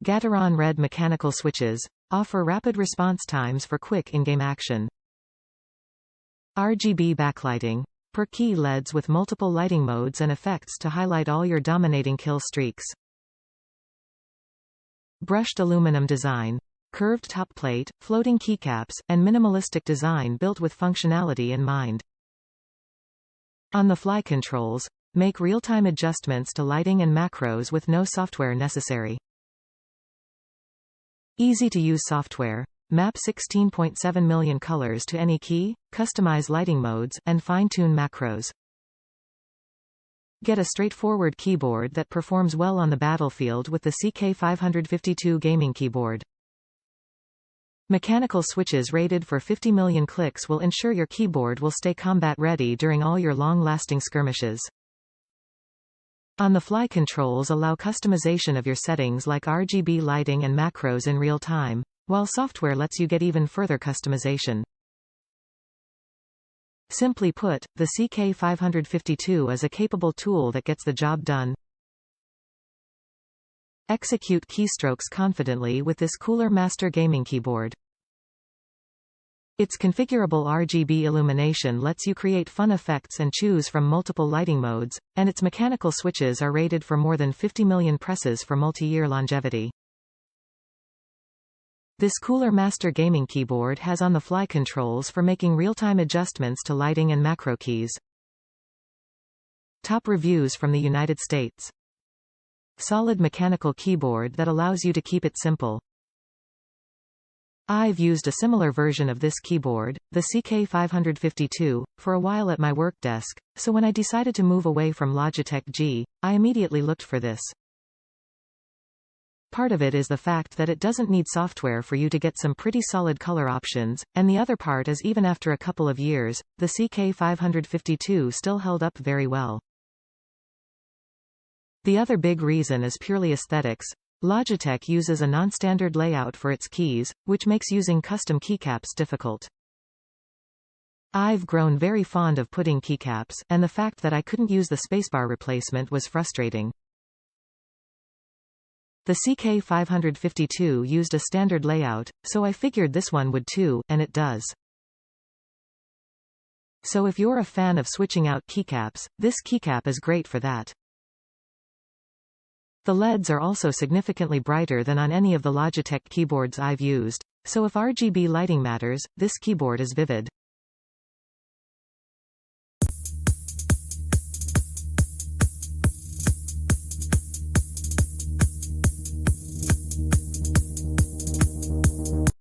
Gateron Red mechanical switches offer rapid response times for quick in-game action. RGB backlighting per key LEDs with multiple lighting modes and effects to highlight all your dominating kill streaks. Brushed aluminum design, curved top plate, floating keycaps, and minimalistic design built with functionality in mind. On-the-fly controls make real-time adjustments to lighting and macros with no software necessary. Easy-to-use software. Map 16.7 million colors to any key, customize lighting modes, and fine-tune macros. Get a straightforward keyboard that performs well on the battlefield with the CK552 Gaming Keyboard. Mechanical switches rated for 50 million clicks will ensure your keyboard will stay combat-ready during all your long-lasting skirmishes. On-the-fly controls allow customization of your settings like RGB lighting and macros in real time, while software lets you get even further customization. Simply put, the CK552 is a capable tool that gets the job done. Execute keystrokes confidently with this Cooler Master Gaming Keyboard. Its configurable RGB illumination lets you create fun effects and choose from multiple lighting modes, and its mechanical switches are rated for more than 50 million presses for multi-year longevity. This Cooler Master Gaming Keyboard has on-the-fly controls for making real-time adjustments to lighting and macro keys. Top reviews from the United States. Solid mechanical keyboard that allows you to keep it simple. I've used a similar version of this keyboard, the CK552, for a while at my work desk, so when I decided to move away from Logitech G, I immediately looked for this. Part of it is the fact that it doesn't need software for you to get some pretty solid color options, and the other part is even after a couple of years, the CK552 still held up very well. The other big reason is purely aesthetics. Logitech uses a non-standard layout for its keys, which makes using custom keycaps difficult. I've grown very fond of putting keycaps, and the fact that I couldn't use the spacebar replacement was frustrating. The CK552 used a standard layout, so I figured this one would too, and it does. So if you're a fan of switching out keycaps, this keycap is great for that. The LEDs are also significantly brighter than on any of the Logitech keyboards I've used, so if RGB lighting matters, this keyboard is vivid.